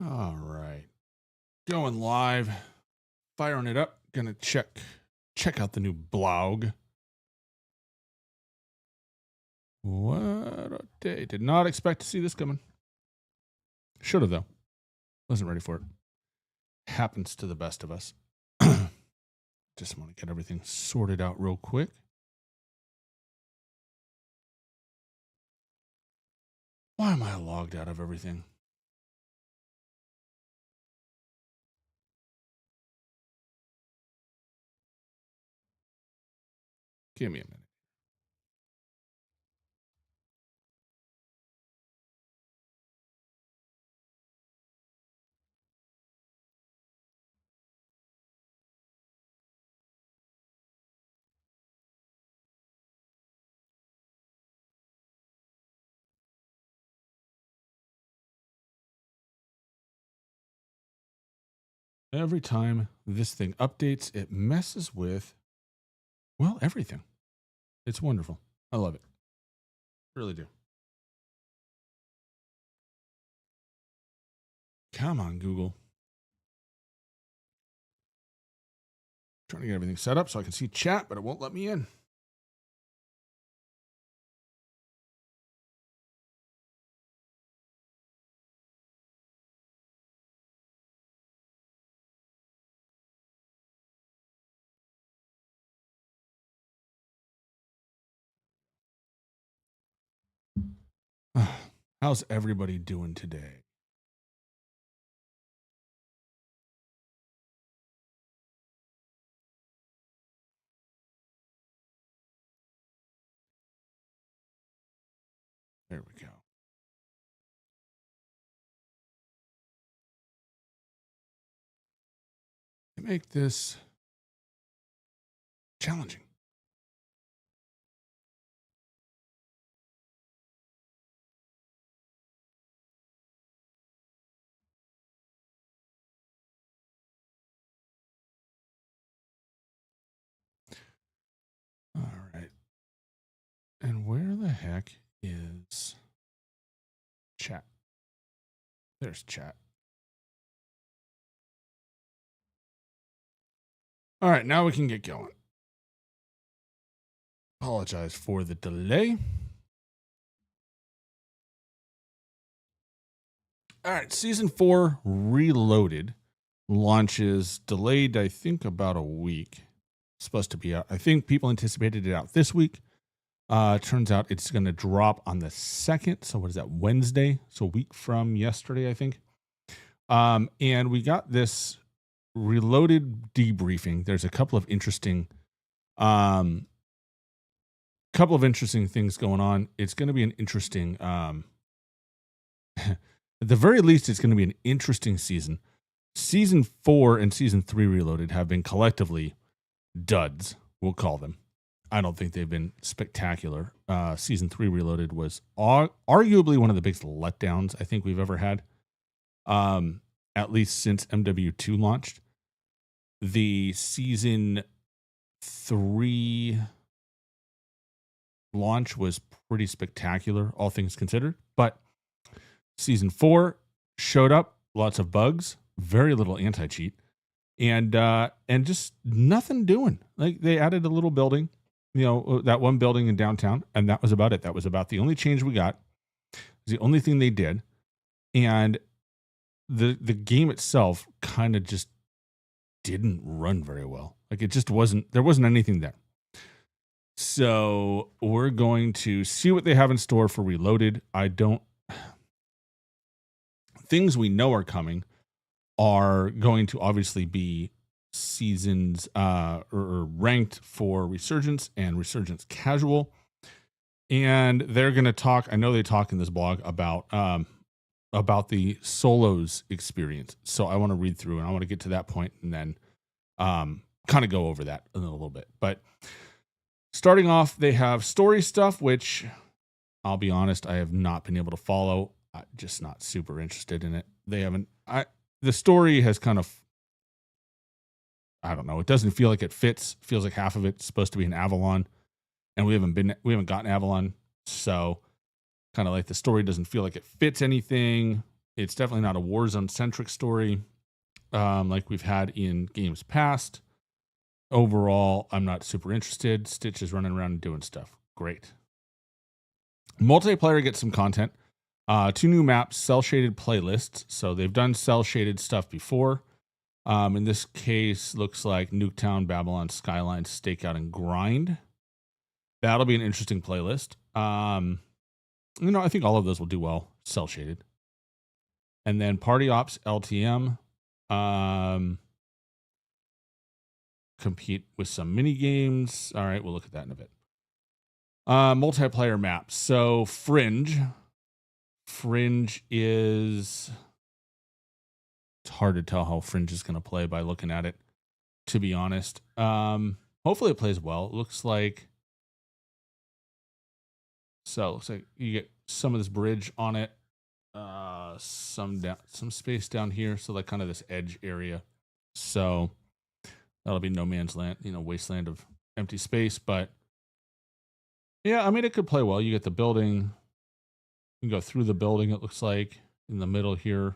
All right. Going live. Firing it up. Gonna check out the new blog. What a day. Did not expect to see this coming. Should have though. Wasn't ready for it. Happens to the best of us. Just want to get everything sorted out real quick. Why am I logged out of everything? Give me a minute. Every time this thing updates, it messes with, well, everything. It's wonderful. I love it. Really do. Come on, Google. Trying to get everything set up so I can see chat, but it won't let me in. How's everybody doing today? There we go. Make this challenging. All right. And where the heck is chat? There's chat. All right, now we can get going. Apologize for the delay. All right, season 4 Reloaded launches delayed, I think, about a week. It's supposed to be out. I think people anticipated it out this week. Turns out it's going to drop on the 2nd. So what is that, Wednesday? So a week from yesterday, I think. And we got this Reloaded debriefing. There's a couple of interesting things going on. It's going to be an interesting at the very least, it's going to be an interesting season. Season 4 and season 3 Reloaded have been collectively duds, we'll call them. I don't think they've been spectacular. Season 3 Reloaded was arguably one of the biggest letdowns I think we've ever had, at least since MW2 launched. The season 3 launch was pretty spectacular, all things considered. But season 4 showed up, lots of bugs, very little anti-cheat, and just nothing doing. Like, they added a little building, that one building in downtown, and that was about it. That was about the only change we got. It was the only thing they did. And the game itself kind of just didn't run very well. Like, there wasn't anything there. So we're going to see what they have in store for Reloaded. Things we know are coming are going to obviously be seasons or ranked for Resurgence and Resurgence Casual. And they're going to talk, I know they talk in this blog about the solos experience. So I want to read through and I want to get to that point and then kind of go over that in a little bit. But starting off, they have story stuff, which I'll be honest, I have not been able to follow. I'm just not super interested in it. The story has kind of, I don't know. It doesn't feel like it fits. It feels like half of it's supposed to be an Avalon, and we haven't gotten Avalon. So kind of like the story doesn't feel like it fits anything. It's definitely not a Warzone centric story like we've had in games past. Overall, I'm not super interested. Stitch is running around and doing stuff. Great. Multiplayer gets some content. 2 new maps, cell shaded playlists. So they've done cell shaded stuff before. In this case, looks like Nuketown, Babylon, Skyline, Stakeout, and Grind. That'll be an interesting playlist. I think all of those will do well, cell shaded. And then Party Ops, LTM. Compete with some mini games. All right, we'll look at that in a bit. Multiplayer maps. So Fringe is, it's hard to tell how Fringe is going to play by looking at it, to be honest. Hopefully it plays well. It looks like you get some of this bridge on it, some space down here, so like kind of this edge area. So that'll be no man's land, wasteland of empty space. But yeah, I mean, it could play well. You get the building. You can go through the building, it looks like, in the middle here.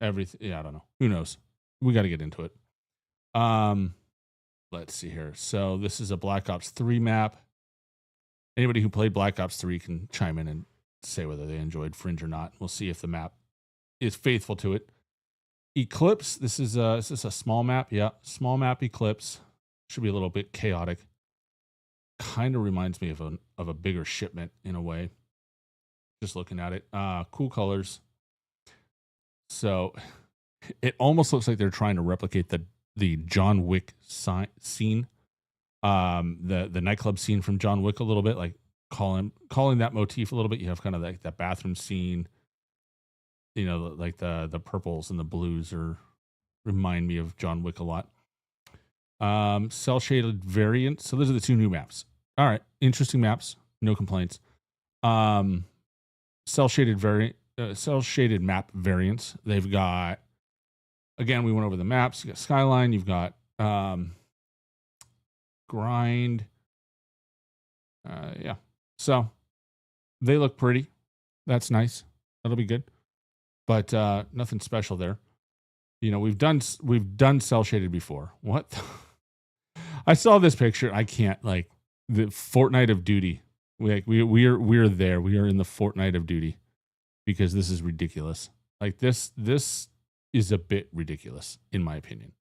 Everything. Yeah, I don't know. Who knows? We got to get into it. Let's see here. So this is a Black Ops 3 map. Anybody who played Black Ops 3 can chime in and say whether they enjoyed Fringe or not. We'll see if the map is faithful to it. Eclipse. Is this a small map? Yeah, small map Eclipse. Should be a little bit chaotic. Kind of reminds me of a bigger shipment in a way. Just looking at it. Cool colors. So it almost looks like they're trying to replicate the John Wick scene. The nightclub scene from John Wick a little bit, like calling that motif a little bit. You have kind of like that bathroom scene. Like the purples and the blues remind me of John Wick a lot. Cell shaded variants. So those are the 2 new maps. All right, interesting maps. No complaints. Cell shaded map variants. They've got, again, we went over the maps. You got Skyline. You've got Grind. Yeah. So they look pretty. That's nice. That'll be good. But nothing special there. We've done cell shaded before. What? I saw this picture. I can't, like, the Fortnite of Duty. We're there. We are in the Fortnite of Duty because this is ridiculous. Like this is a bit ridiculous in my opinion.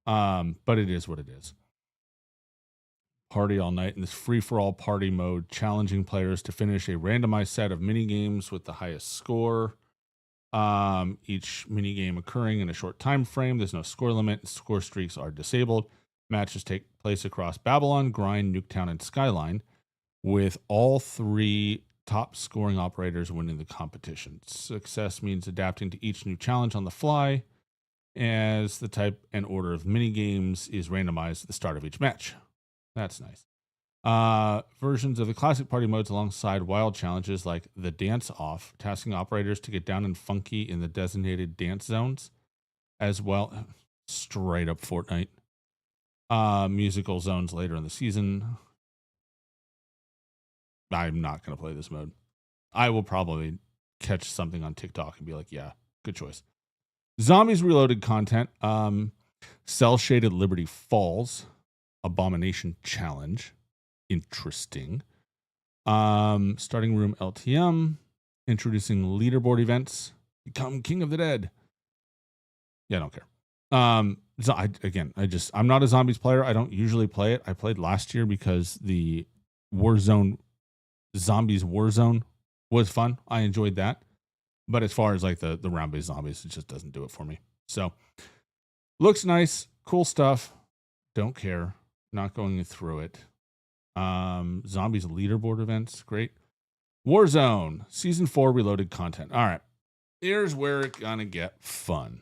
But it is what it is. Party all night in this free-for-all party mode, challenging players to finish a randomized set of mini games with the highest score. Each mini game occurring in a short time frame. There's no score limit. Score streaks are disabled. Matches take place across Babylon, Grind, Nuketown, and Skyline, with all 3 top scoring operators winning the competition. Success means adapting to each new challenge on the fly, as the type and order of mini games is randomized at the start of each match. That's nice. Versions of the classic party modes alongside wild challenges like the Dance Off, tasking operators to get down and funky in the designated dance zones, as well. Straight up Fortnite. Musical zones later in the season. I'm not going to play this mode. I will probably catch something on TikTok and be like, yeah, good choice. Zombies Reloaded content. Cell shaded Liberty Falls. Abomination Challenge. Interesting. Starting room LTM. Introducing leaderboard events. Become King of the Dead. Yeah, I don't care. I'm not a zombies player. I don't usually play it. I played last year because the Zombies Warzone was fun. I enjoyed that. But as far as like the round-based zombies, it just doesn't do it for me. So looks nice, cool stuff. Don't care. Not going through it. Zombies leaderboard events, great. Warzone Season 4 Reloaded content. All right, here's where it's gonna get fun.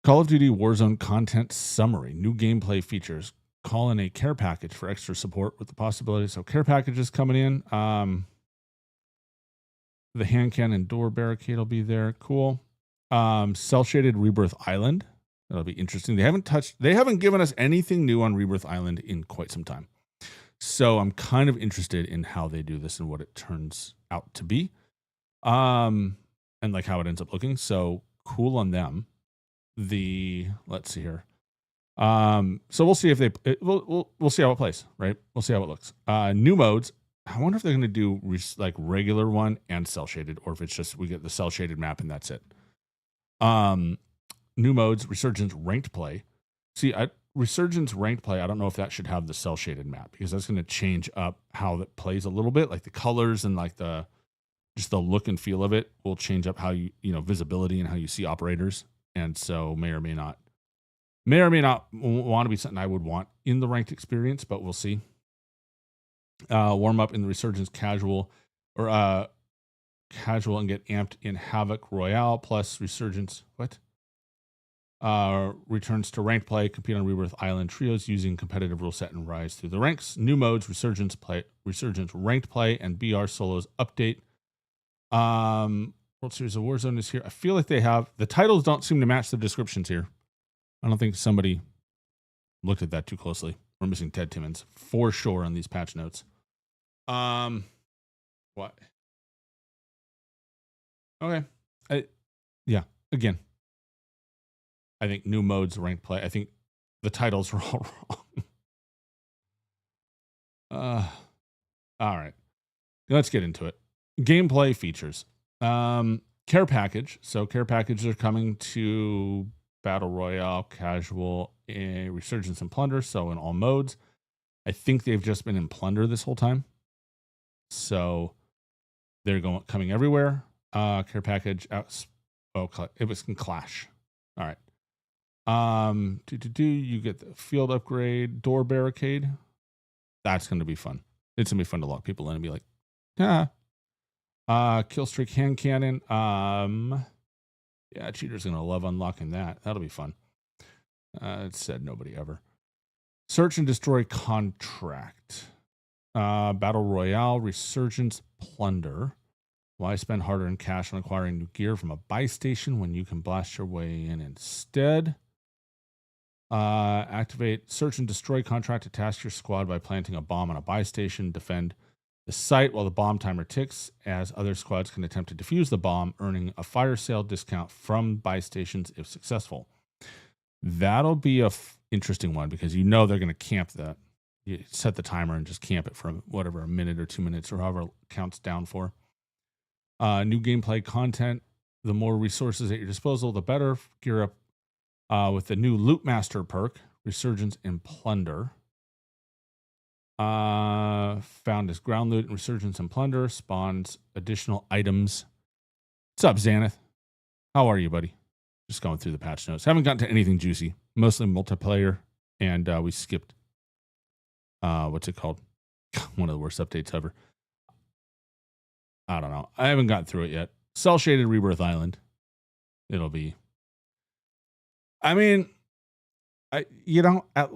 Call of Duty Warzone content summary. New gameplay features. Call in a care package for extra support with the possibility. So care packages coming in. The hand cannon door barricade will be there. Cool. Cell shaded Rebirth Island. That'll be interesting. They haven't given us anything new on Rebirth Island in quite some time. So I'm kind of interested in how they do this and what it turns out to be. And like how it ends up looking. So cool on them. Let's see here. So we'll see if we'll see how it plays, right? We'll see how it looks. New modes. I wonder if they're going to do like regular one and cell shaded, or if it's just we get the cell shaded map and that's it. New modes, Resurgence ranked play. See, Resurgence ranked play, I don't know if that should have the cell shaded map, because that's going to change up how it plays a little bit, like the colors and like just the look and feel of it will change up how visibility and how you see operators. And so may or may not want to be something I would want in the ranked experience, but we'll see. Warm up in the Resurgence casual and get amped in Havoc Royale plus Resurgence. What? Returns to ranked play, compete on Rebirth Island trios using competitive rule set and rise through the ranks. New modes, Resurgence ranked play, and BR solos update. World Series of Warzone is here. I feel like the titles don't seem to match the descriptions here. I don't think somebody looked at that too closely. We're missing Ted Timmons for sure on these patch notes. What? Okay. Again, I think new modes, ranked play. I think the titles are all wrong. All right. Let's get into it. Gameplay features. Care package. So care packages are coming to Battle Royale, Casual, Resurgence, and Plunder. So in all modes. I think they've just been in Plunder this whole time. So they're coming everywhere. Care package out. It was in Clash. All right. You get the field upgrade, door barricade. That's going to be fun. It's going to be fun to lock people in and be like, kill streak hand cannon. Cheater's going to love unlocking that. That'll be fun. It said nobody ever. Search and destroy contract. Battle Royale, Resurgence, Plunder. Why spend hard-earned cash on acquiring new gear from a buy station when you can blast your way in instead? Activate search and destroy contract to task your squad by planting a bomb on a buy station. Defend the site while the bomb timer ticks, as other squads can attempt to defuse the bomb, earning a fire sale discount from buy stations if successful. That'll be a interesting one, because they're going to camp that. You set the timer and just camp it for whatever, a minute or 2 minutes or however it counts down for. New gameplay content. The more resources at your disposal, the better. Gear up with the new Loot Master perk, Resurgence and Plunder. Found as ground loot and Resurgence and Plunder. Spawns additional items. What's up, Xanath? How are you, buddy? Just going through the patch notes. Haven't gotten to anything juicy. Mostly multiplayer. And we skipped, what's it called? One of the worst updates ever. I don't know. I haven't gotten through it yet. Cell shaded Rebirth Island. It'll be. I mean, at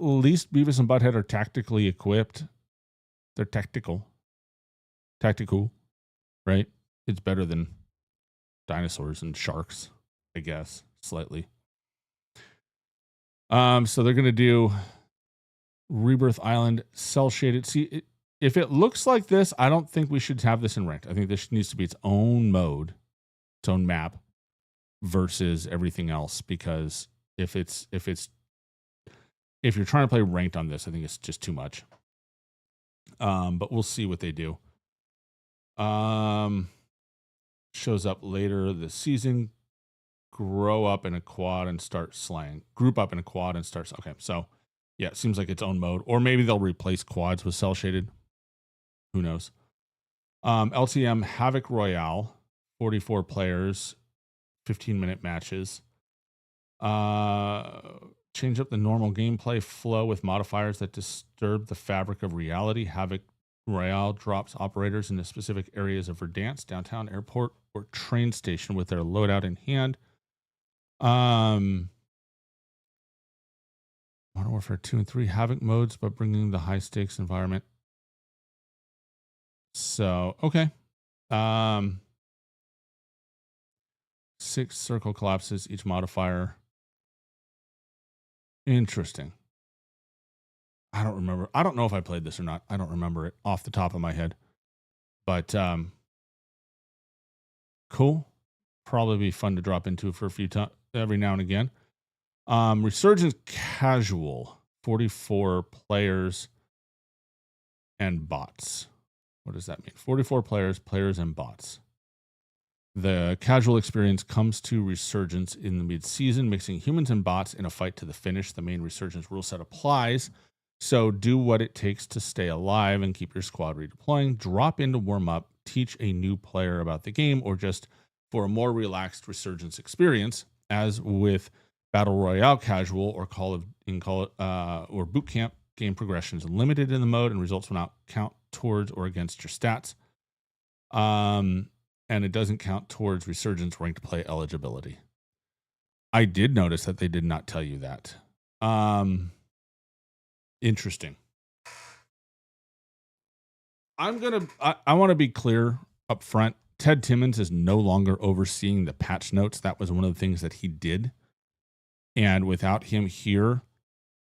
least Beavis and Butthead are tactically equipped. They're tactical, right? It's better than dinosaurs and sharks, I guess, slightly. So they're gonna do Rebirth Island, cell shaded. See, if it looks like this, I don't think we should have this in ranked. I think this needs to be its own mode, its own map, versus everything else. Because if you're trying to play ranked on this, I think it's just too much. But we'll see what they do. Shows up later this season. Group up in a quad and start slaying. Okay, so yeah, it seems like its own mode. Or maybe they'll replace quads with cell shaded. Who knows? LTM Havoc Royale, 44 players, 15-minute matches. Change up the normal gameplay flow with modifiers that disturb the fabric of reality. Havoc Royale drops operators into specific areas of Verdansk, downtown, airport, or train station with their loadout in hand. Modern Warfare 2 and 3 Havoc modes, but bringing the high stakes environment. So, okay. 6 circle collapses, each modifier. Interesting. I don't remember. I don't know if I played this or not. I don't remember it off the top of my head. But cool. Probably be fun to drop into for a few times every now and again. Resurgence Casual, 44 players and bots. What does that mean? 44 players and bots. The casual experience comes to Resurgence in the mid-season, mixing humans and bots in a fight to the finish. The main Resurgence rule set applies, so do what it takes to stay alive and keep your squad redeploying. Drop in to warm up, teach a new player about the game, or just for a more relaxed Resurgence experience, as with Battle Royale Casual or or Boot Camp. Game progression is limited in the mode, and results will not count towards or against your stats. And it doesn't count towards Resurgence ranked play eligibility. I did notice that they did not tell you that. Interesting. I want to be clear up front. Ted Timmons is no longer overseeing the patch notes. That was one of the things that he did. And without him here,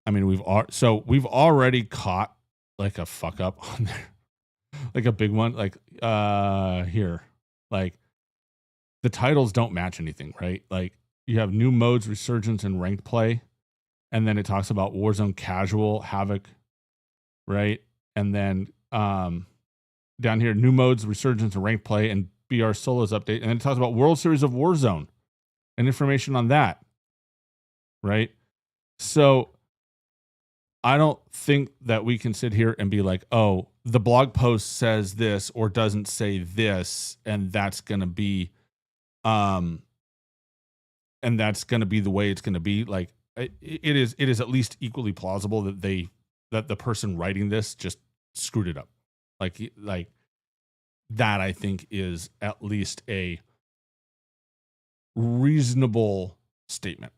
I mean, we've already caught like a fuck up on there. Like a big one, like here. Like the titles don't match anything, right? Like you have new modes, Resurgence, and ranked play. And then it talks about Warzone Casual, Havoc, right? And then down here, new modes, Resurgence, and ranked play, and BR Solos update. And then it talks about World Series of Warzone and information on that, right? So I don't think that we can sit here and be like, oh, the blog post says this or doesn't say this, and that's going to be, the way it's going to be. Like it is at least equally plausible that the person writing this just screwed it up. Like that, I think is at least a reasonable statement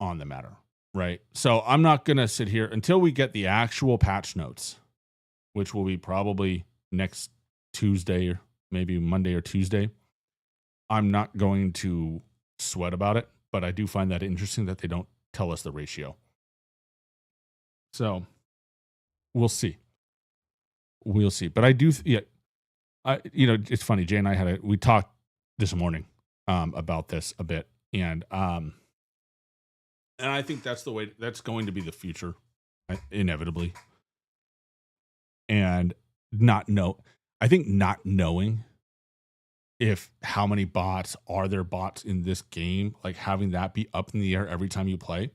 on the matter. Right. So I'm not going to sit here until we get the actual patch notes, which will be probably next Tuesday or maybe Monday or Tuesday. I'm not going to sweat about it, but I do find that interesting that they don't tell us the ratio. So we'll see. We'll see. But I do, it's funny. Jay and I we talked this morning about this a bit, and I think that's the way that's going to be the future, inevitably. And I think not knowing if how many bots are there bots in this game, like having that be up in the air every time you play,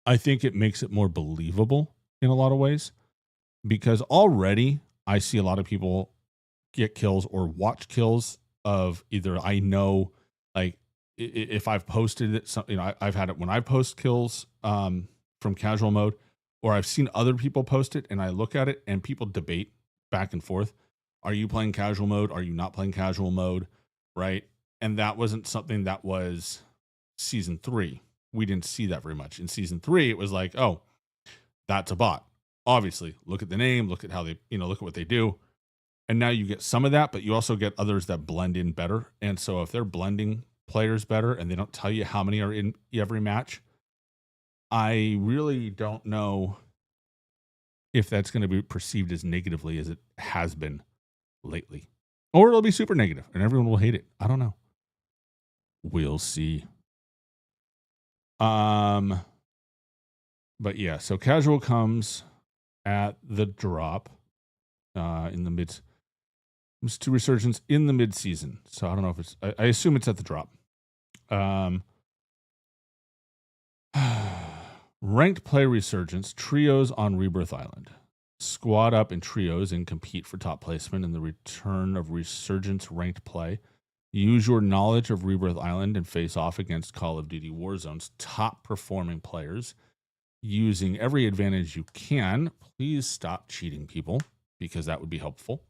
I think it makes it more believable in a lot of ways, because already I see a lot of people get kills or watch kills of either I know, like, if I've posted it, I've had it when I post kills from casual mode, or I've seen other people post it and I look at it and people debate back and forth. Are you playing casual mode? Are you not playing casual mode? Right. And that wasn't something that was season 3. We didn't see that very much. In season 3, it was like, oh, that's a bot. Obviously, look at the name, look at how they, look at what they do. And now you get some of that, but you also get others that blend in better. And so if they're blending players better and they don't tell you how many are in every match, I really don't know if that's going to be perceived as negatively as it has been lately, or it'll be super negative and everyone will hate it. I don't know. We'll see. But yeah, so casual comes at the drop in the mid. It's to Resurgence in the mid-season. So I don't know if it's, I assume it's at the drop. Ranked play Resurgence, trios on Rebirth Island. Squad up in trios and compete for top placement in the return of Resurgence ranked play. Use your knowledge of Rebirth Island and face off against Call of Duty Warzone's top performing players. Using every advantage you can. Please stop cheating, people, because that would be helpful.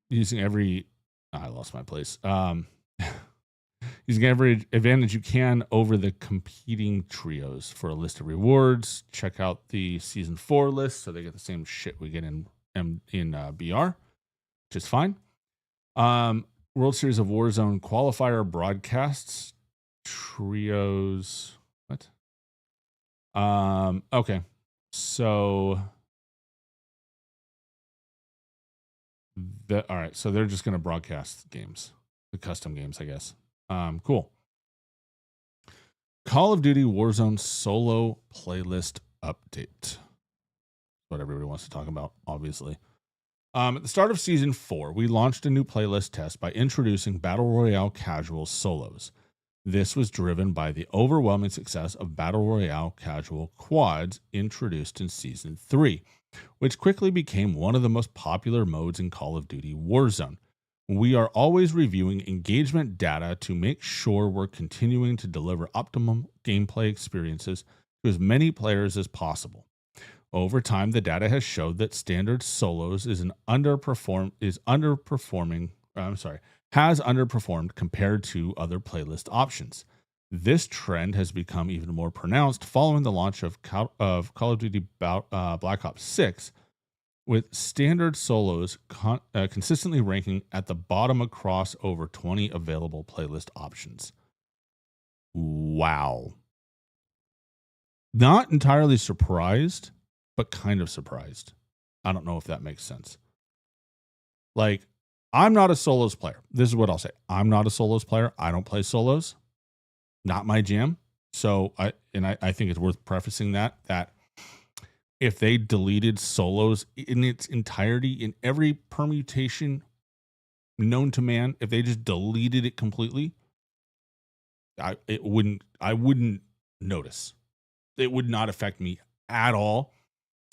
Using every, I lost my place. Using every advantage you can over the competing trios. For a list of rewards, check out the season 4 list, so they get the same shit we get in BR, which is fine. World Series of Warzone qualifier broadcasts trios. What? Okay. So all right. So they're just going to broadcast games, the custom games, I guess. Cool. Call of Duty Warzone solo playlist update. What everybody wants to talk about, obviously. At the start of season 4, we launched a new playlist test by introducing Battle Royale casual solos. This was driven by the overwhelming success of Battle Royale casual quads introduced in season 3, which quickly became one of the most popular modes in Call of Duty Warzone. We are always reviewing engagement data to make sure we're continuing to deliver optimum gameplay experiences to as many players as possible. Over time, the data has showed that standard solos has underperformed compared to other playlist options. This trend has become even more pronounced following the launch of Call of Duty Black Ops 6, with standard solos consistently ranking at the bottom across over 20 available playlist options. Wow. Not entirely surprised, but kind of surprised. I don't know if that makes sense. Like, I'm not a solos player. This is what I'll say. I'm not a solos player. I don't play solos. Not my jam. So I think it's worth prefacing that if they deleted solos in its entirety, in every permutation known to man, if they just deleted it completely, I wouldn't notice. It would not affect me at all.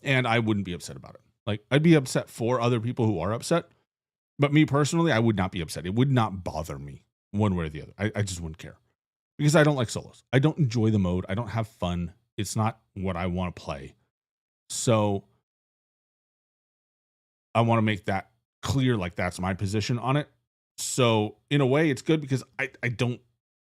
And I wouldn't be upset about it. Like, I'd be upset for other people who are upset, but me personally, I would not be upset. It would not bother me one way or the other. I just wouldn't care because I don't like solos. I don't enjoy the mode. I don't have fun. It's not what I want to play. So I want to make that clear. Like, that's my position on it. So in a way, it's good because I don't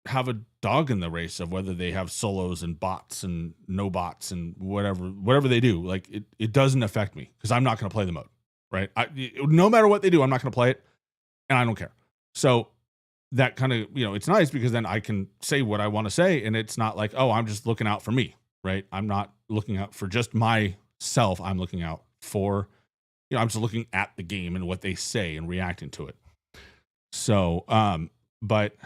have a dog in the race of whether they have solos and bots and no bots and whatever they do. Like, it doesn't affect me because I'm not going to play the mode, right? No matter what they do, I'm not going to play it, and I don't care. So that kind of, it's nice because then I can say what I want to say, and it's not like, oh, I'm just looking out for me, right? I'm not looking out for just myself. I'm looking out for, I'm just looking at the game and what they say and reacting to it. So, but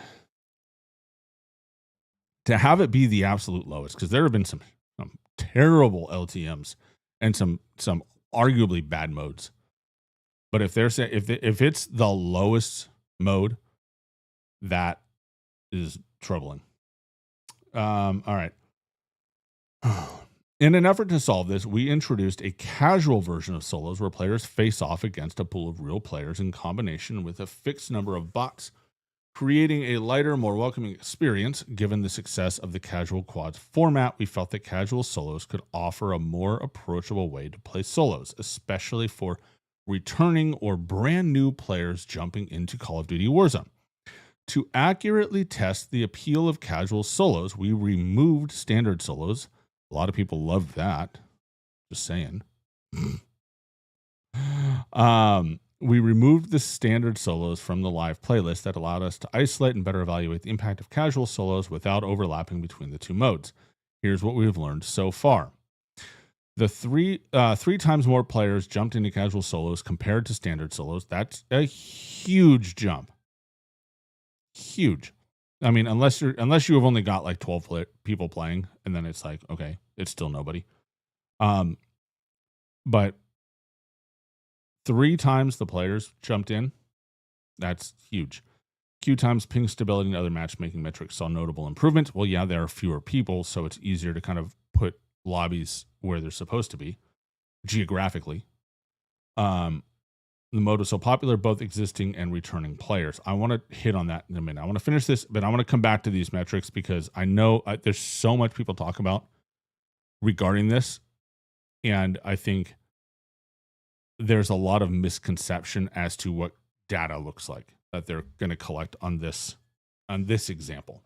to have it be the absolute lowest, because there have been some terrible LTMs and some arguably bad modes. But if they're saying if it's the lowest mode, that is troubling. All right. In an effort to solve this, we introduced a casual version of solos where players face off against a pool of real players in combination with a fixed number of bots, creating a lighter, more welcoming experience. Given the success of the casual quads format, we felt that casual solos could offer a more approachable way to play solos, especially for returning or brand new players jumping into Call of Duty Warzone. To accurately test the appeal of casual solos, we removed standard solos. A lot of people love that. Just saying. We removed the standard solos from the live playlist that allowed us to isolate and better evaluate the impact of casual solos without overlapping between the two modes. Here's what we've learned so far. The three times more players jumped into casual solos compared to standard solos. That's a huge jump. Huge. I mean, unless you have only got like 12 people playing, and then it's like, okay, it's still nobody. But 3 times the players jumped in. That's huge. Queue times, ping stability, and other matchmaking metrics saw notable improvement. Well, yeah, there are fewer people, so it's easier to kind of put lobbies where they're supposed to be geographically. The mode is so popular, both existing and returning players. I want to hit on that in a minute. I want to finish this, but I want to come back to these metrics because I know there's so much people talk about regarding this. And I think there's a lot of misconception as to what data looks like that they're going to collect on this example.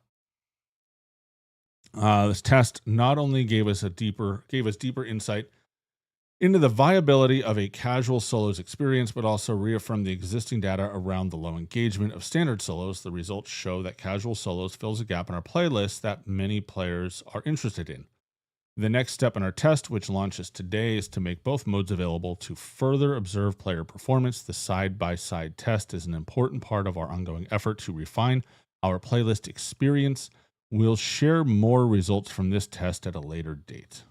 This test not only gave us deeper insight into the viability of a casual solos experience, but also reaffirm the existing data around the low engagement of standard solos. The results show that casual solos fills a gap in our playlist that many players are interested in. The next step in our test, which launches today, is to make both modes available to further observe player performance. The side-by-side test is an important part of our ongoing effort to refine our playlist experience. We'll share more results from this test at a later date.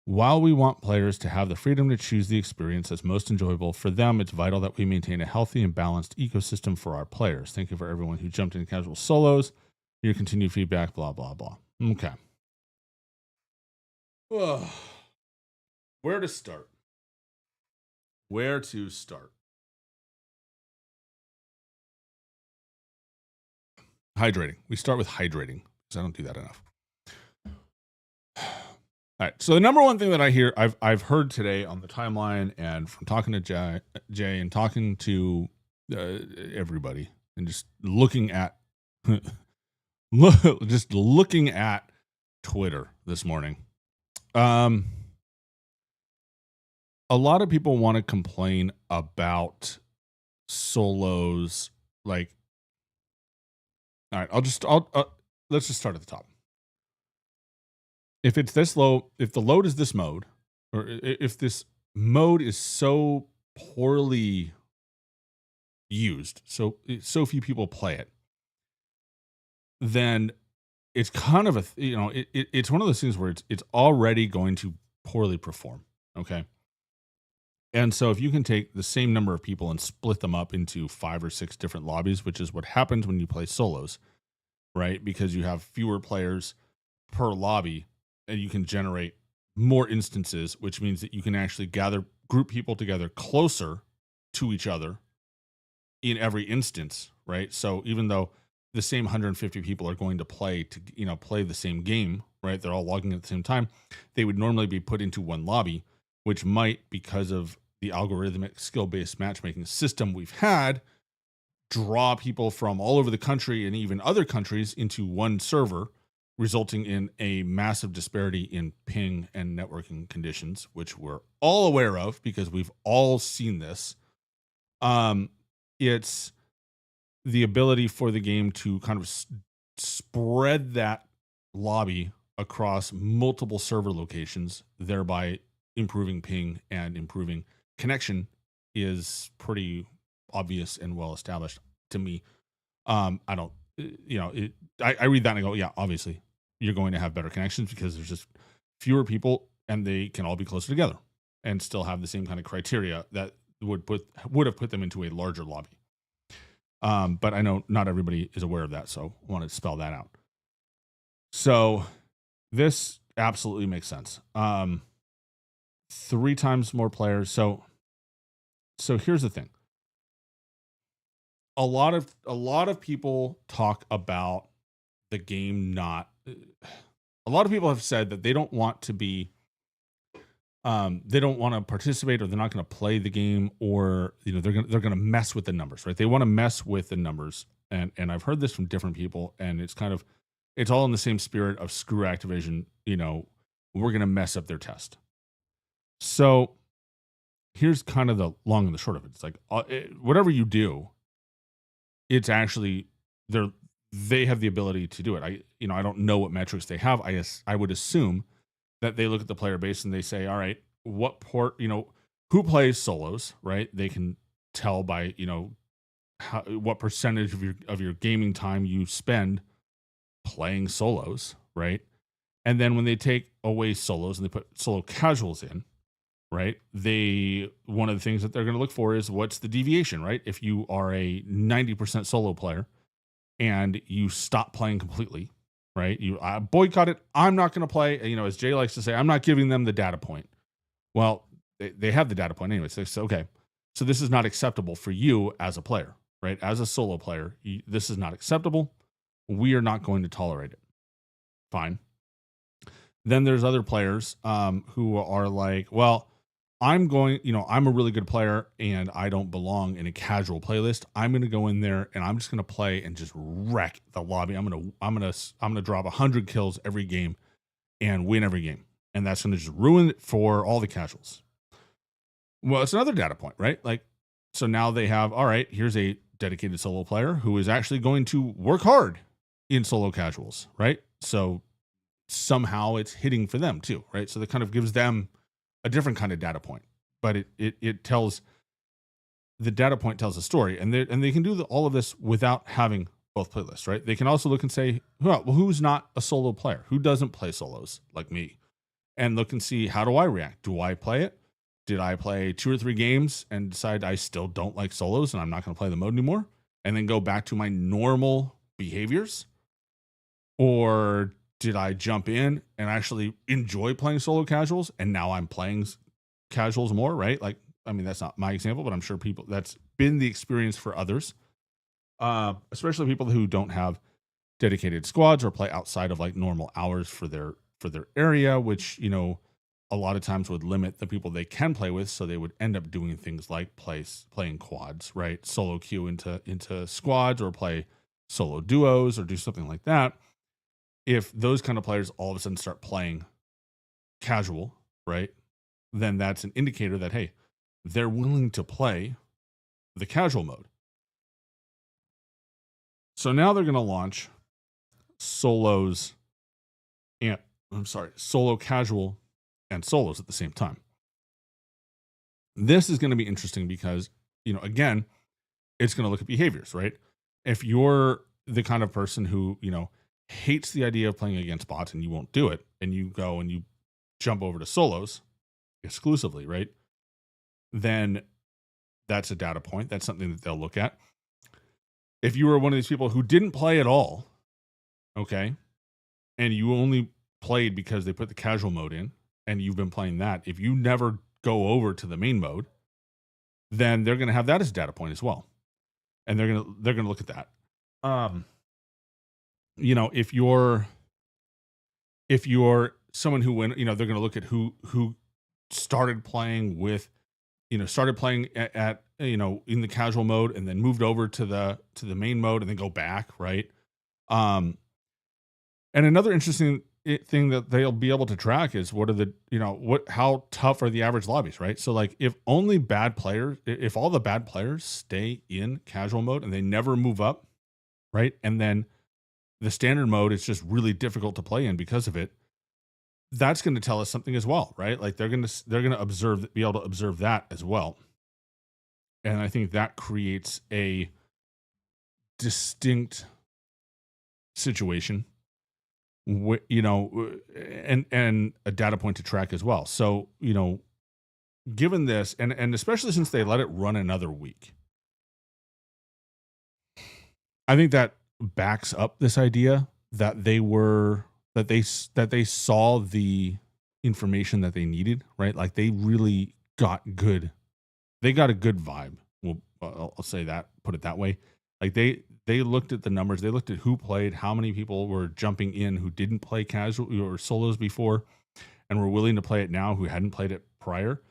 While we want players to have the freedom to choose the experience that's most enjoyable for them, it's vital that we maintain a healthy and balanced ecosystem for our players. Thank you for everyone who jumped into casual solos. Your continued feedback, blah, blah, blah. Okay. Where to start? Where to start? Hydrating. We start with hydrating because I don't do that enough. All right. So the number one thing that I hear, I've heard today on the timeline and from talking to Jay and talking to everybody and just looking at just looking at Twitter this morning. A lot of people want to complain about solos. Like, all right, let's just start at the top. If it's this low, if the load is this mode, or if this mode is so poorly used, so few people play it, then it's kind of it's one of those things where it's already going to poorly perform. Okay. And so if you can take the same number of people and split them up into 5 or 6 different lobbies, which is what happens when you play solos, right? Because you have fewer players per lobby and you can generate more instances, which means that you can actually group people together closer to each other in every instance, right? So even though the same 150 people are going to play the same game, right? They're all logging at the same time. They would normally be put into one lobby, which might, because of the algorithmic skill-based matchmaking system we've had, draw people from all over the country and even other countries into one server, resulting in a massive disparity in ping and networking conditions, which we're all aware of because we've all seen this. It's the ability for the game to kind of spread that lobby across multiple server locations, thereby improving ping and improving connection, is pretty obvious and well established to me. I don't, I read that and I go, yeah, obviously you're going to have better connections because there's just fewer people and they can all be closer together and still have the same kind of criteria that would have put them into a larger lobby. But I know not everybody is aware of that, so I want to spell that out. So this absolutely makes sense. 3 times more players. So here's the thing. A lot of people talk about the game not. A lot of people have said that they don't want to be. They don't want to participate, or they're not going to play the game, or they're going to mess with the numbers, right? They want to mess with the numbers, and I've heard this from different people, and it's all in the same spirit of screw Activision. We're going to mess up their test. So here's kind of the long and the short of it. It's like whatever you do, it's actually they have the ability to do it. I don't know what metrics they have. I would assume that they look at the player base and they say, all right, who plays solos, right? They can tell by, what percentage of your gaming time you spend playing solos, right? And then when they take away solos and they put solo casuals in, right? One of the things that they're going to look for is what's the deviation, right? If you are a 90% solo player and you stop playing completely, right? You boycott it. I'm not going to play. As Jay likes to say, I'm not giving them the data point. Well, they have the data point anyway. So they say, okay, so this is not acceptable for you as a player, right? As a solo player, this is not acceptable. We are not going to tolerate it. Fine. Then there's other players who are like, well, I'm a really good player and I don't belong in a casual playlist. I'm going to go in there and I'm just going to play and just wreck the lobby. I'm going to drop 100 kills every game and win every game. And that's going to just ruin it for all the casuals. Well, it's another data point, right? Like, so now they have, all right, here's a dedicated solo player who is actually going to work hard in solo casuals, right? So somehow it's hitting for them too, right? So that kind of gives them a different kind of data point, but it tells, the data point tells a story, and they can do all of this without having both playlists, right? They can also look and say, well, who's not a solo player? Who doesn't play solos like me? And look and see, how do I react? Do I play it? Did I play 2 or 3 games and decide I still don't like solos and I'm not going to play the mode anymore? And then go back to my normal behaviors? Or did I jump in and actually enjoy playing solo casuals and now I'm playing casuals more, right? Like, I mean, that's not my example, but I'm sure that's been the experience for others, especially people who don't have dedicated squads or play outside of like normal hours for their area, which, you know, a lot of times would limit the people they can play with. So they would end up doing things like playing quads, right? Solo queue into squads, or play solo duos, or do something like that. If those kind of players all of a sudden start playing casual, right, then that's an indicator that, hey, they're willing to play the casual mode. So now they're going to launch solo casual and solos at the same time. This is going to be interesting because, you know, again, it's going to look at behaviors, right? If you're the kind of person who, you know, hates the idea of playing against bots and you won't do it, and you go and you jump over to solos exclusively, right? Then that's a data point. That's something that they'll look at. If you were one of these people who didn't play at all, okay, and you only played because they put the casual mode in and you've been playing that, if you never go over to the main mode, then they're going to have that as a data point as well. And they're going to look at that. You know, if you're someone who went, you know, they're going to look at who started playing with, you know, started playing at you know, in the casual mode and then moved over to the main mode and then go back, right? And another interesting thing that they'll be able to track is what are the, you know, how tough are the average lobbies, right? So like if all the bad players stay in casual mode and they never move up, right? And then the standard mode is just really difficult to play in because of it. That's going to tell us something as well, right? Like they're going to be able to observe that as well. And I think that creates a distinct situation, you know, and a data point to track as well. So, you know, given this, and especially since they let it run another week, I think that backs up this idea that they saw the information that they needed, right? Like they really got a good vibe. Well, I'll say that, put it that way. Like they looked at the numbers, they looked at who played, how many people were jumping in who didn't play casual or solos before and were willing to play it now who hadn't played it prior.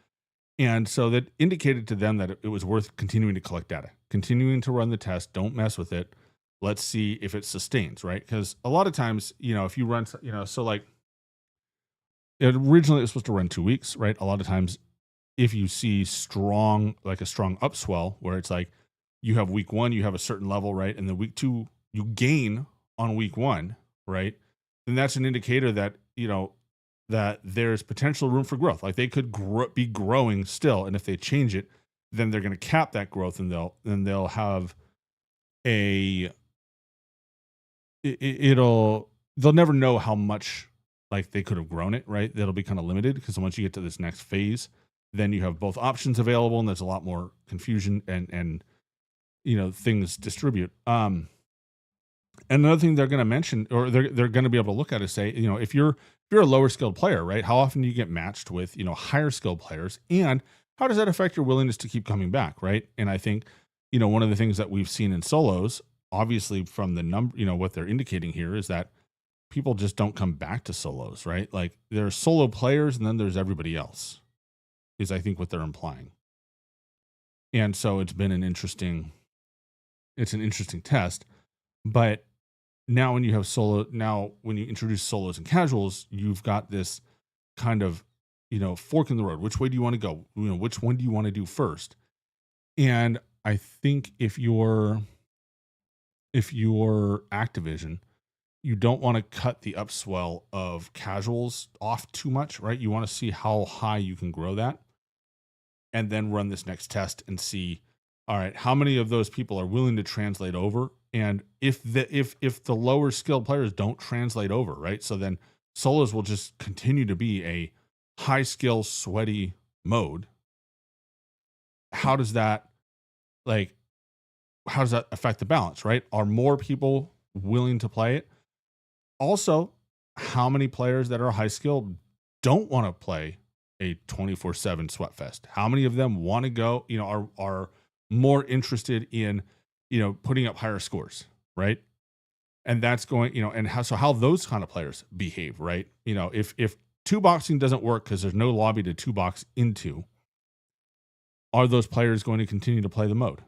And so that indicated to them that it was worth continuing to collect data, continuing to run the test. Don't mess with it. Let's see if it sustains, right? Because a lot of times, you know, if you run, you know, so like originally it was supposed to run 2 weeks, right? A lot of times if you see a strong upswell where it's like you have week 1, you have a certain level, right? And then week 2, you gain on week 1, right? Then that's an indicator that, you know, that there's potential room for growth. Like they could be growing still. And if they change it, then they're going to cap that growth and they'll have they'll never know how much like they could have grown it, right? That'll be kind of limited because once you get to this next phase, then you have both options available and there's a lot more confusion and you know, things distribute. And another thing they're going to mention, or they're going to be able to look at is say, you know, if you're a lower skilled player, right? How often do you get matched with, you know, higher skilled players, and how does that affect your willingness to keep coming back, right? And I think, you know, one of the things that we've seen in solos, obviously from the number, you know, what they're indicating here is that people just don't come back to solos, right? Like there's solo players and then there's everybody else, is I think what they're implying. And so it's an interesting test. But now when you have when you introduce solos and casuals, you've got this kind of, fork in the road. Which way do you want to go? Which one do you want to do first? And I think if you're Activision, you don't want to cut the upswell of casuals off too much, right? You want to see how high you can grow that, and then run this next test and see, all right, how many of those people are willing to translate over? And if the lower skilled players don't translate over, right? So then solos will just continue to be a high skill, sweaty mode. How does that affect the balance, right? Are more people willing to play it? Also, how many players that are high skilled don't want to play a 24/7 sweatfest? How many of them want to go, are more interested in, putting up higher scores, right? And that's going, and how those kind of players behave, right? If two boxing doesn't work because there's no lobby to two box into, are those players going to continue to play the mode?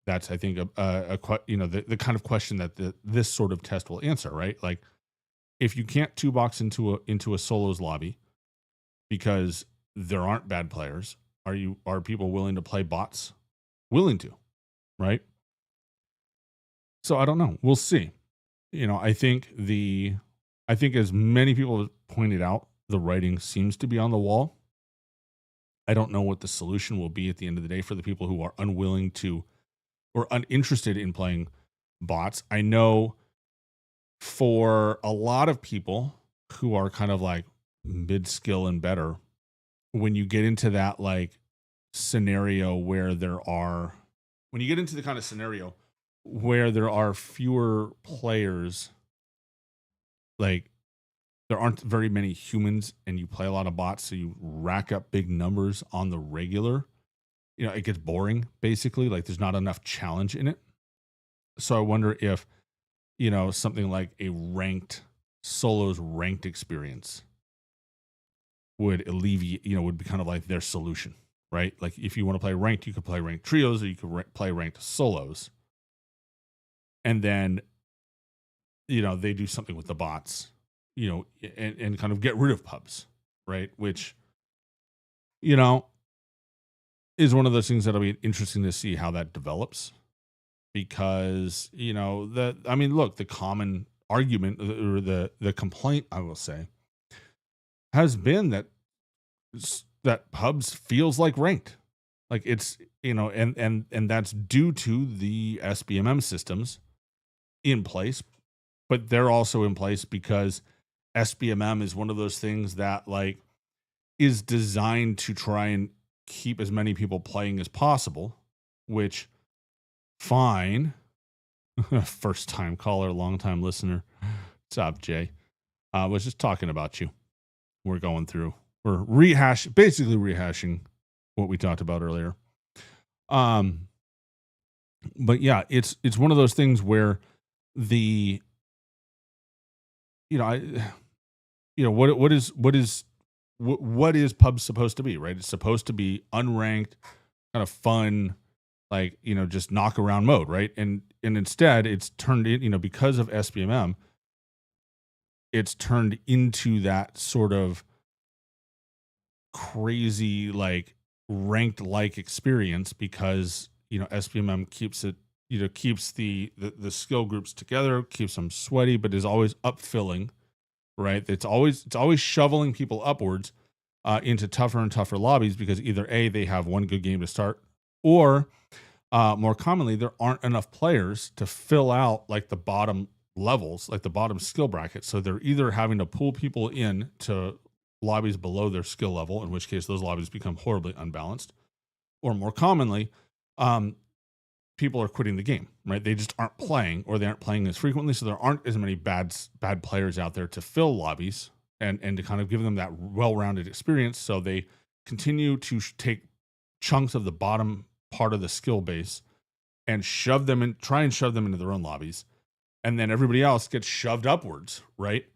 That's, I think, the kind of question that this sort of test will answer, right? Like, if you can't two box into a solos lobby because there aren't bad players, are people willing to play bots? Willing to, right? So I don't know. We'll see. I think as many people have pointed out, the writing seems to be on the wall. I don't know what the solution will be at the end of the day for the people who are unwilling to or uninterested in playing bots. I know for a lot of people who are kind of like mid skill and better, when you get into that scenario where when you get into the kind of scenario where there are fewer players, there aren't very many humans and you play a lot of bots, so you rack up big numbers on the regular, it gets boring, basically. There's not enough challenge in it. So I wonder if, something like a solos ranked experience would alleviate, would be kind of like their solution, right? Like, if you want to play ranked, you could play ranked trios, or you could play ranked solos. And then, they do something with the bots, and kind of get rid of pubs, right? Which, is one of those things that'll be interesting to see how that develops. Because, look, the common argument or the complaint, I will say, has been that pubs feels like ranked. Like, it's, and that's due to the SBMM systems in place, but they're also in place because SBMM is one of those things that is designed to try and keep as many people playing as possible, which, fine. First time caller, long time listener. What's up, Jay? I was just talking about you. We're basically rehashing what we talked about earlier. But yeah, it's one of those things where what is pub supposed to be, right? It's supposed to be unranked, kind of fun, just knock around mode, right? And instead it's turned in, because of SBMM, it's turned into that sort of crazy, ranked experience, because, SBMM keeps it, keeps the skill groups together, keeps them sweaty, but is always upfilling, right? It's always shoveling people upwards into tougher and tougher lobbies, because either A, they have one good game to start, or more commonly, there aren't enough players to fill out the bottom levels, the bottom skill bracket. So they're either having to pull people in to lobbies below their skill level, in which case those lobbies become horribly unbalanced, or more commonly, people are quitting the game, right? They just aren't playing, or they aren't playing as frequently. So there aren't as many bad players out there to fill lobbies and to kind of give them that well-rounded experience. So they continue to take chunks of the bottom part of the skill base and try and shove them into their own lobbies. And then everybody else gets shoved upwards, right?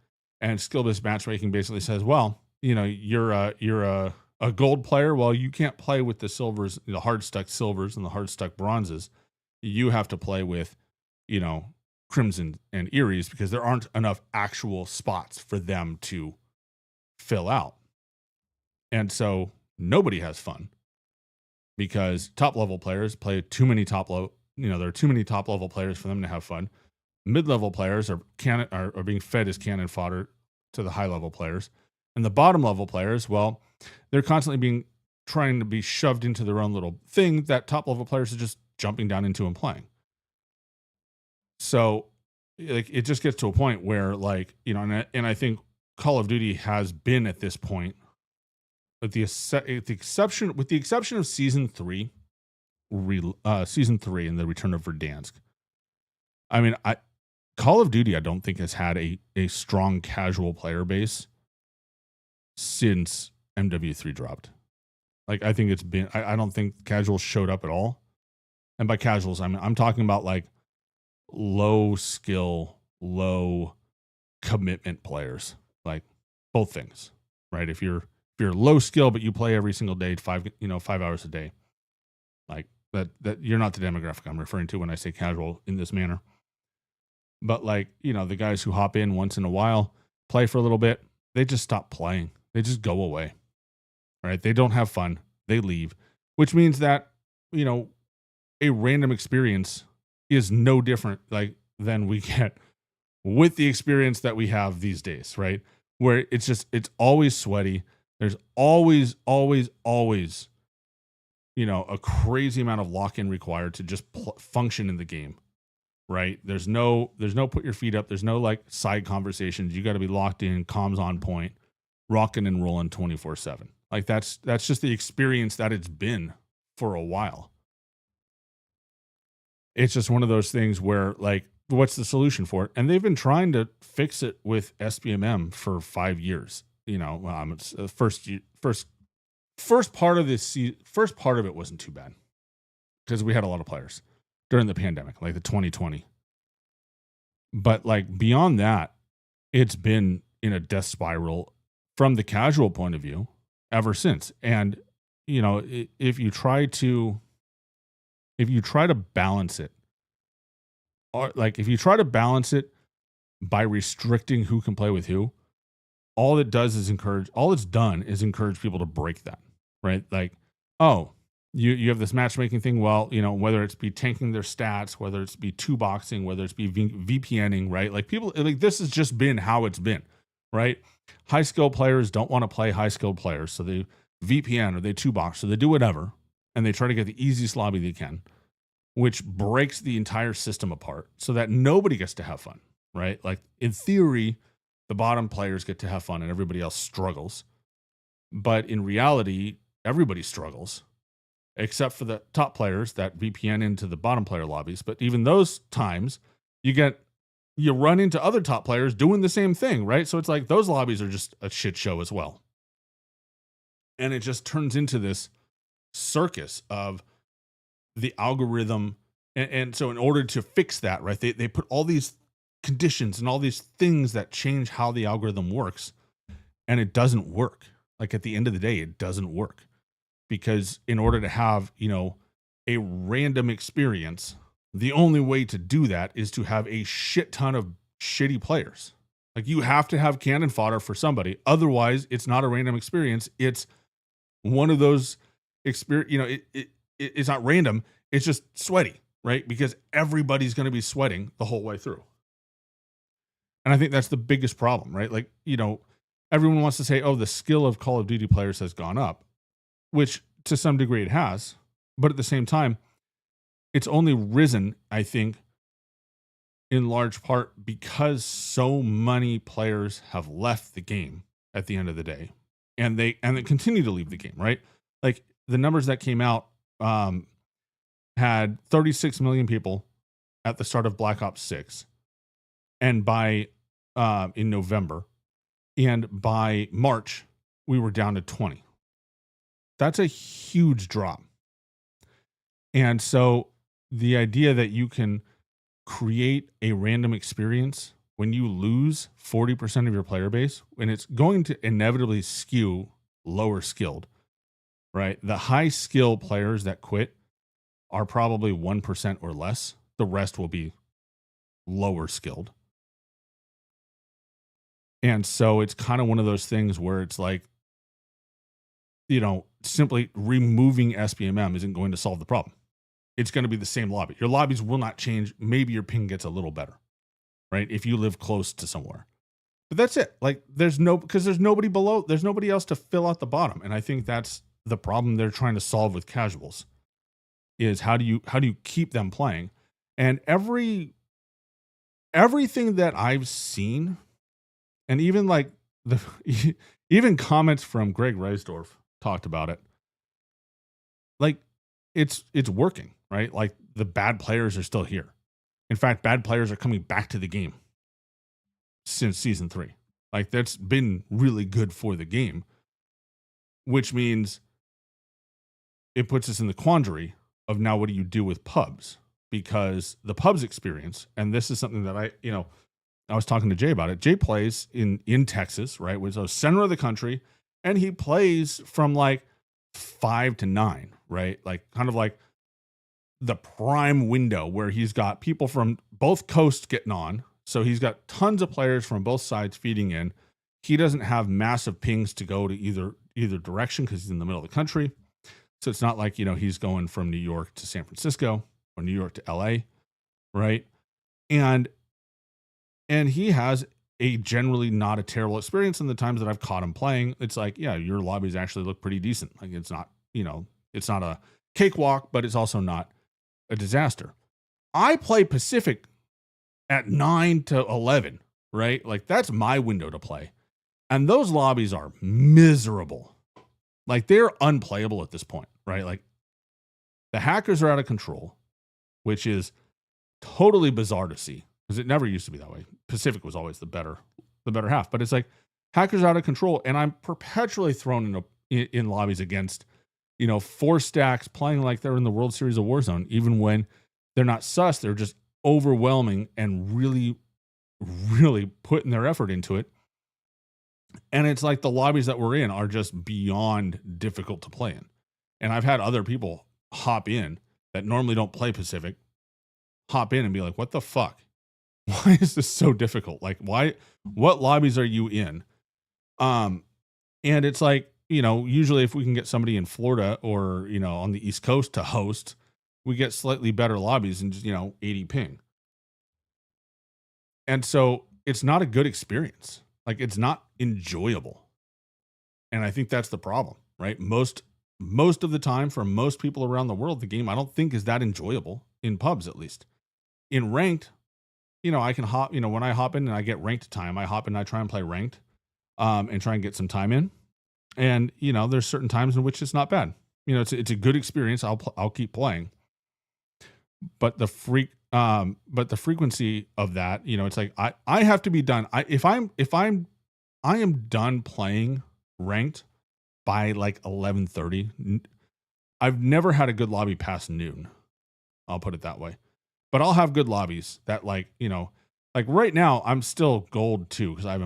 And skill-based matchmaking basically says, well, you're a gold player. Well, you can't play with the silvers, the hard-stuck silvers and the hard-stuck bronzes. You have to play with, crimson and Eries, because there aren't enough actual spots for them to fill out. And so nobody has fun because top level players play too many top level, there are too many top level players for them to have fun. Mid level players are being fed as cannon fodder to the high level players. And the bottom level players, well, they're constantly trying to be shoved into their own little thing that top level players are just jumping down into and playing. So like it just gets to a point where like, and I think Call of Duty has been at this point with the exception of season 3 and the return of Verdansk. I mean, Call of Duty I don't think has had a strong casual player base since MW3 dropped. Like I think it's been I don't think casuals showed up at all. And by casuals I'm talking about like low skill, low commitment players, like both things, right? If you're low skill but you play every single day 5 hours a day, like that you're not the demographic I'm referring to when I say casual in this manner. But like, the guys who hop in once in a while, play for a little bit, they just stop playing. They just go away. Right? They don't have fun. They leave, which means that, a random experience is no different than we get with the experience that we have these days, right? Where it's always sweaty. There's always, a crazy amount of lock-in required to just function in the game, right? There's no put your feet up. There's no like side conversations. You got to be locked in, comms on point, rocking and rolling 24/7. Like that's just the experience that it's been for a while. It's just one of those things where like, what's the solution for it? And they've been trying to fix it with SBMM for 5 years. It's first part of it wasn't too bad because we had a lot of players during the pandemic, like the 2020. But like beyond that, it's been in a death spiral from the casual point of view ever since. And if you try to balance it, or like if you try to balance it by restricting who can play with who, all it's done is encourage people to break that, right? Like, oh, you have this matchmaking thing. Well, whether it's be tanking their stats, whether it's be two boxing, whether it's be VPNing, right? Like people, like this has just been how it's been, right? High skill players don't want to play high skilled players. So they VPN or they two box, so they do whatever. And they try to get the easiest lobby they can, which breaks the entire system apart so that nobody gets to have fun, right? Like in theory, the bottom players get to have fun and everybody else struggles. But in reality, everybody struggles except for the top players that VPN into the bottom player lobbies. But even those times you run into other top players doing the same thing, right? So it's like those lobbies are just a shit show as well. And it just turns into this circus of the algorithm. And so in order to fix that, right, they put all these conditions and all these things that change how the algorithm works, and it doesn't work. Like at the end of the day, it doesn't work because in order to have, a random experience, the only way to do that is to have a shit ton of shitty players. Like you have to have cannon fodder for somebody. Otherwise, it's not a random experience. It's one of those experience, it's not random. It's just sweaty, right? Because everybody's going to be sweating the whole way through. And I think that's the biggest problem, right? Like, everyone wants to say, oh, the skill of Call of Duty players has gone up, which to some degree it has. But at the same time, it's only risen, I think, in large part because so many players have left the game at the end of the day. And they continue to leave the game, right? Like the numbers that came out had 36 million people at the start of Black Ops 6. And by in November, and by March, we were down to 20. That's a huge drop. And so the idea that you can create a random experience when you lose 40% of your player base, and it's going to inevitably skew lower skilled, right? The high skill players that quit are probably 1% or less. The rest will be lower skilled. And so it's kind of one of those things where it's like simply removing SBMM isn't going to solve the problem. It's going to be the same lobby. Your lobbies will not change. Maybe your ping gets a little better, right? If you live close to somewhere. But that's it. Like there's nobody below, there's nobody else to fill out the bottom. And I think that's the problem they're trying to solve with casuals is how do you keep them playing? And everything that I've seen, and even like even comments from Greg Reisdorf talked about it. Like it's working, right? Like the bad players are still here. In fact, bad players are coming back to the game since season 3. Like that's been really good for the game, which means it puts us in the quandary of now what do you do with pubs? Because the pubs experience, and this is something that I was talking to Jay about it. Jay plays in Texas, right? Which is the center of the country, and he plays from like 5 to 9, right? Like kind of like the prime window where he's got people from both coasts getting on. So he's got tons of players from both sides feeding in. He doesn't have massive pings to go to either direction because he's in the middle of the country. So it's not like, he's going from New York to San Francisco or New York to LA, right? And he has a generally not a terrible experience. In the times that I've caught him playing, it's like, yeah, your lobbies actually look pretty decent. Like it's not, it's not a cakewalk, but it's also not a disaster. I play Pacific at 9 to 11, right? Like that's my window to play. And those lobbies are miserable. Like they're unplayable at this point, right? Like the hackers are out of control, which is totally bizarre to see because it never used to be that way. Pacific was always the better half, but it's like hackers are out of control. And I'm perpetually thrown in lobbies against, 4 stacks playing like they're in the World Series of Warzone, even when they're not sus, they're just overwhelming and really, really putting their effort into it. And it's like the lobbies that we're in are just beyond difficult to play in. And I've had other people hop in that normally don't play Pacific, hop in and be like, what the fuck? Why is this so difficult? Like, what lobbies are you in? And it's like, usually if we can get somebody in Florida or, on the East Coast to host, we get slightly better lobbies and just, 80 ping. And so it's not a good experience. Like it's not enjoyable. And I think that's the problem, right? Most of the time for most people around the world, the game I don't think is that enjoyable in pubs, at least. In ranked, I can hop, when I hop in and I get ranked time, I hop in and I try and play ranked and try and get some time in. And, there's certain times in which it's not bad. It's a good experience. I'll keep playing. But the frequency of that, it's like I have to be done. I am done playing ranked by like 11:30. I've never had a good lobby past noon. I'll put it that way. But I'll have good lobbies that like right now I'm still gold 2 because I've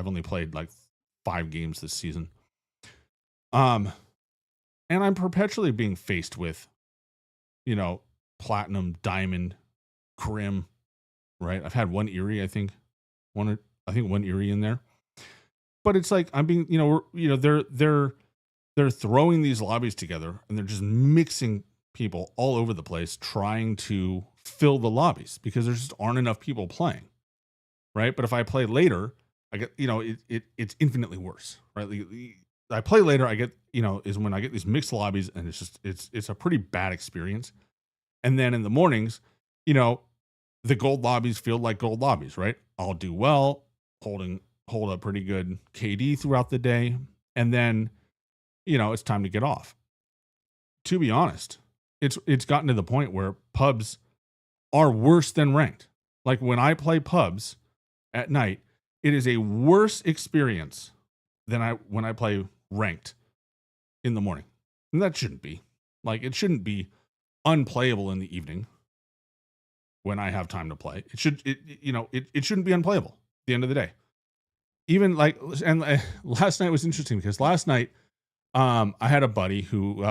only played like 5 games this season. And I'm perpetually being faced with, platinum, diamond, crim, right? I've had one Eerie, I think one Eerie in there. But it's like I'm being, they're throwing these lobbies together and they're just mixing people all over the place trying to fill the lobbies because there just aren't enough people playing, right? But if I play later, I get, it's infinitely worse, right? I play later, I get, is when I get these mixed lobbies and it's a pretty bad experience. And then in the mornings, the gold lobbies feel like gold lobbies, right? I'll do well, hold a pretty good KD throughout the day. And then, it's time to get off. To be honest, it's gotten to the point where pubs are worse than ranked. Like when I play pubs at night, it is a worse experience than when I play ranked in the morning. And that shouldn't be. Like it shouldn't be unplayable in the evening when I have time to play. It shouldn't be unplayable at the end of the day. Even like, and last night was interesting because last night I had a buddy who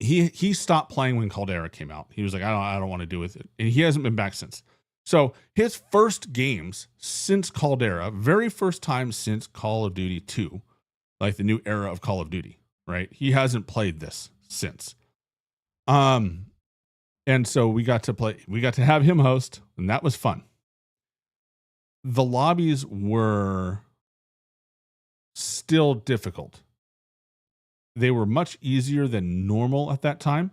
he stopped playing when Caldera came out. He was like, I don't want to do with it. And he hasn't been back since. So his first games since Caldera, very first time since Call of Duty 2, like the new era of Call of Duty, right? He hasn't played this since. And so we got to have him host, and that was fun. The lobbies were still difficult. They were much easier than normal at that time,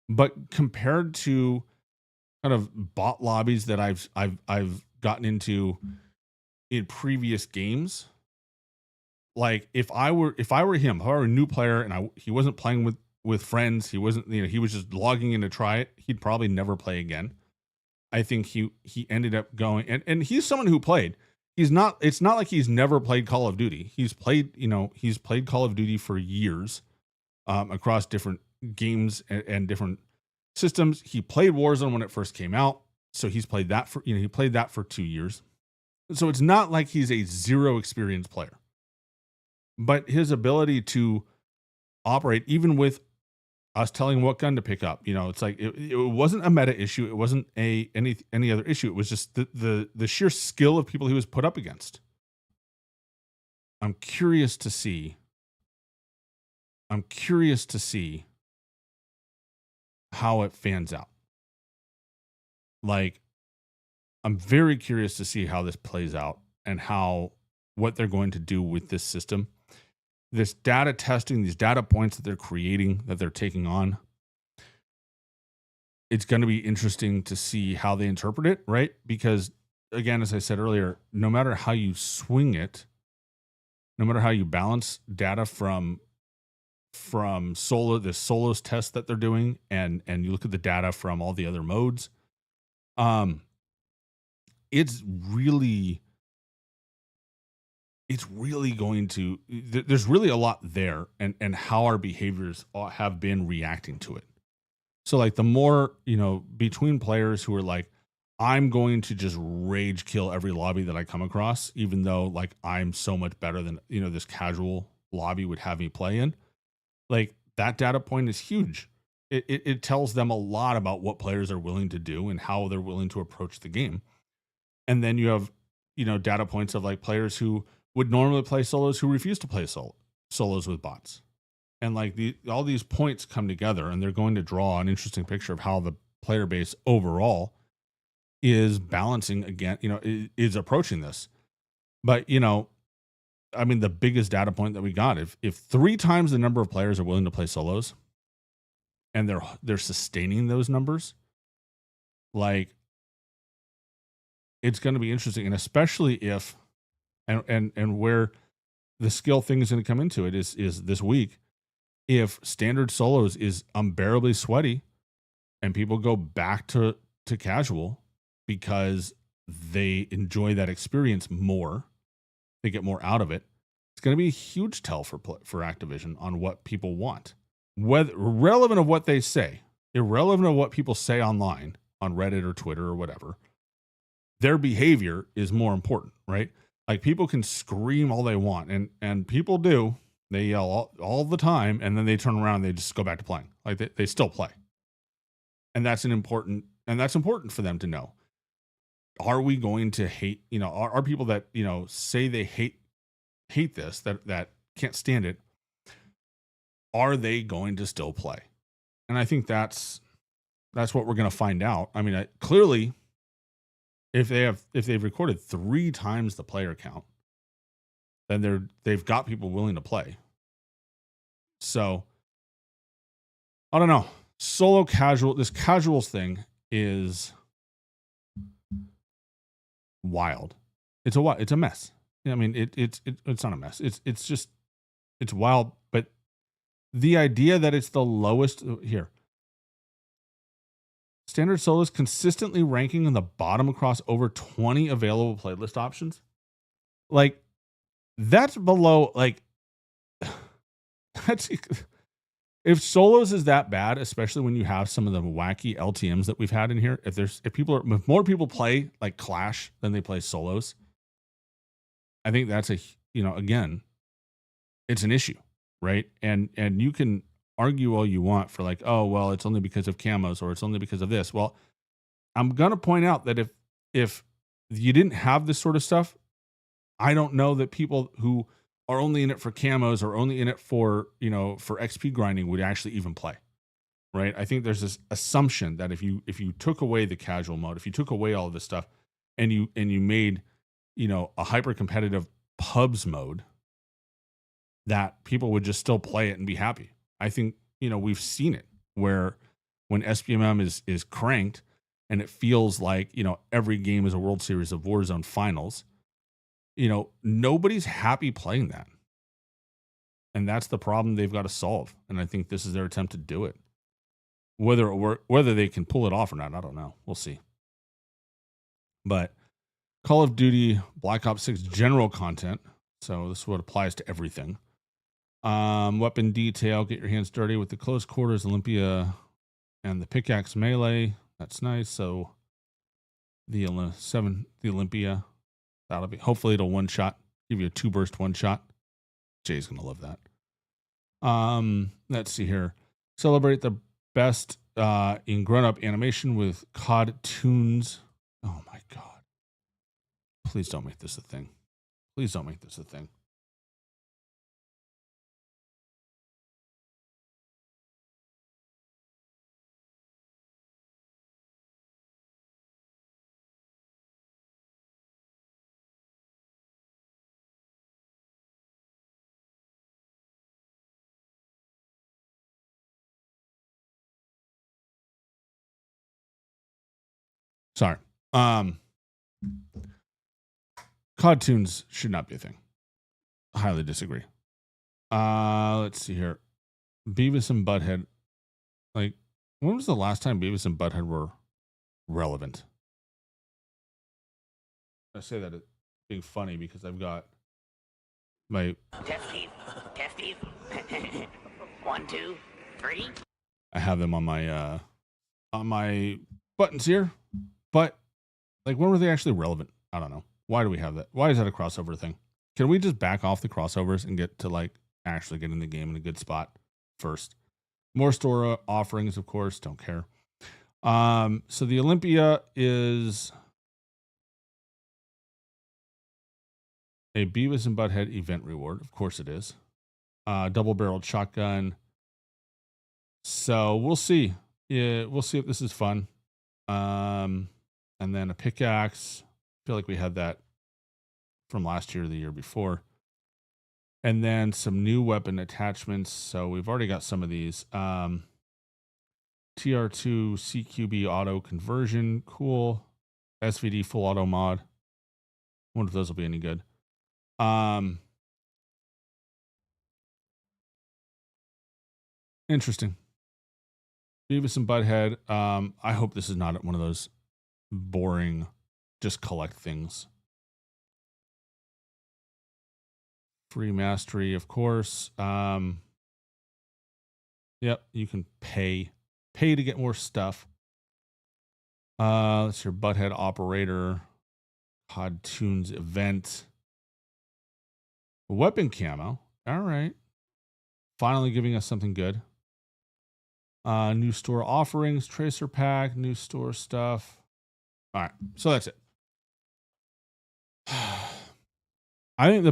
but compared to kind of bot lobbies that I've gotten into in previous games, like if I were him, if I were a new player and he wasn't playing with friends, he wasn't, he was just logging in to try it, he'd probably never play again. I think he ended up going, and he's someone who played. It's not like he's never played Call of Duty. He's played Call of Duty for years, across different games and different systems. He played Warzone when it first came out, so he's played that for 2 years. So it's not like he's a zero experience player. But his ability to operate, even with us telling him what gun to pick up, it's like it wasn't a meta issue. It wasn't any other issue. It was just the sheer skill of people he was put up against. I'm curious to see how it fans out. Like, I'm very curious to see how this plays out and what they're going to do with this system. This data testing, these data points that they're creating, that they're taking on. It's going to be interesting to see how they interpret it, right? Because again, as I said earlier, no matter how you swing it, no matter how you balance data from this Solos test that they're doing, and you look at the data from all the other modes, it's really going to, there's really a lot there, and how our behaviors have been reacting to it. So like the more, between players who are like, I'm going to just rage kill every lobby that I come across, even though like I'm so much better than, this casual lobby would have me play in. Like, that data point is huge. It tells them a lot about what players are willing to do and how they're willing to approach the game. And then you have, data points of like players who would normally play solos who refuse to play solos with bots. And like all these points come together, and they're going to draw an interesting picture of how the player base overall is balancing again, is approaching this. But, I mean, the biggest data point that we got, if 3 times the number of players are willing to play solos, and they're sustaining those numbers, like, it's going to be interesting. And especially if, and where the skill thing is going to come into it is this week, if standard solos is unbearably sweaty and people go back to casual because they enjoy that experience more, they get more out of it, it's going to be a huge tell for Activision on what people want. Whether irrelevant of what they say, irrelevant of what people say online on Reddit or Twitter or whatever, their behavior is more important, right? Like, people can scream all they want, and people do. They yell all the time, and then they turn around and they just go back to playing. Like, they still play. And that's important for them to know. Are we going to hate, are people that, say they hate this, that can't stand it, are they going to still play? And I think that's what we're going to find out. I mean, clearly, if they've recorded 3 times the player count, then they've got people willing to play. So I don't know. Solo casual, this casuals thing is wild. It's a mess. I mean, it's not a mess. It's wild. But the idea that it's the lowest here, standard solos consistently ranking in the bottom across over 20 available playlist options. Like, that's below, like, that's, if solos is that bad, especially when you have some of the wacky LTMs that we've had in here, if more people play like Clash than they play solos, I think that's again, it's an issue, right? And you can argue all you want for like, oh, well, it's only because of camos, or it's only because of this. Well, I'm going to point out that if you didn't have this sort of stuff, I don't know that people who are only in it for camos or only in it for, for XP grinding would actually even play. Right? I think there's this assumption that if you took away the casual mode, if you took away all of this stuff and you made, a hyper competitive pubs mode, that people would just still play it and be happy. I think, we've seen it where when SPMM is cranked and it feels like, every game is a World Series of Warzone finals, nobody's happy playing that. And that's the problem they've got to solve. And I think this is their attempt to do it. Whether they can pull it off or not, I don't know. We'll see. But Call of Duty Black Ops 6 general content. So this is what applies to everything. Weapon detail, get your hands dirty with the close quarters Olympia and the pickaxe melee. That's nice. So the Olympia, that'll be, hopefully it'll one shot, give you a 2-burst one shot. Jay's gonna love that. Let's see here. Celebrate the best in grown-up animation with COD Tunes. Oh my god. Please don't make this a thing. Please don't make this a thing. Sorry. COD Tunes should not be a thing. I highly disagree. Let's see here. Beavis and Butthead. Like, when was the last time Beavis and Butthead were relevant? I say that it's being funny because I've got my Test Steve. 1, 2, 3. I have them on my buttons here, but like, when were they actually relevant? I don't know. Why do we have that? Why is that a crossover thing? Can we just back off the crossovers and get to like actually get in the game in a good spot first? More store offerings, of course. Don't care. So the Olympia is a Beavis and Butthead event reward. Of course it is. Double-barreled shotgun. So we'll see. Yeah, we'll see if this is fun. And then a pickaxe. I feel like we had that from last year or the year before. And then some new weapon attachments. So we've already got some of these. TR2 CQB auto conversion. Cool. SVD full auto mod. Wonder if those will be any good. Interesting. Beavis and Butthead. I hope this is not one of those boring, just collect things. Free mastery, of course. Yep, you can pay to get more stuff. That's your Butthead operator. COD Tunes event. Weapon camo. All right. Finally giving us something good. New store offerings, tracer pack, new store stuff. All right, so that's it. I think the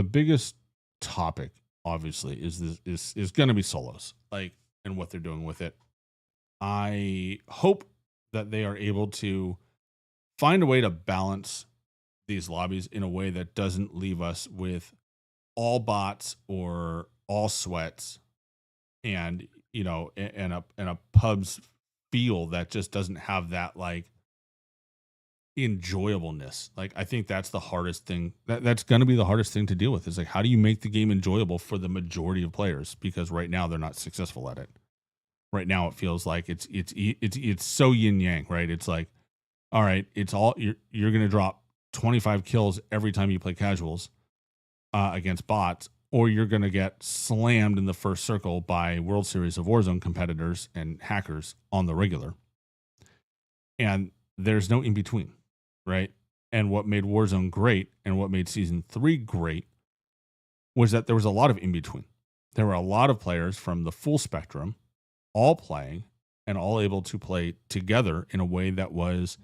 biggest topic, obviously, is going to be solos, like, and what they're doing with it. I hope that they are able to find a way to balance these lobbies in a way that doesn't leave us with all bots or all sweats, and and a pubs feel that just doesn't have that like enjoyableness. Like, I think that's the hardest thing. That's going to be the hardest thing to deal with. Is like, how do you make the game enjoyable for the majority of players? Because right now they're not successful at it. Right now it feels like it's so yin yang, right? It's like, all right, it's all you're going to drop 25 kills every time you play casuals against bots, or you're going to get slammed in the first circle by World Series of Warzone competitors and hackers on the regular. And there's no in between, right? And what made Warzone great and what made Season 3 great was that there was a lot of in between. There were a lot of players from the full spectrum all playing and all able to play together in a way that was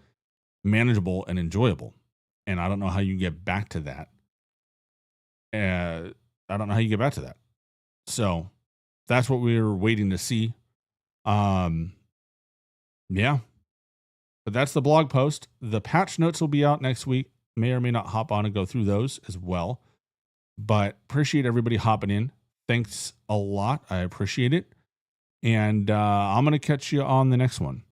manageable and enjoyable. And I don't know how you get back to that I don't know how you get back to that. So that's what we're waiting to see. Yeah. But that's the blog post. The patch notes will be out next week. May or may not hop on and go through those as well. But appreciate everybody hopping in. Thanks a lot. I appreciate it. And I'm going to catch you on the next one.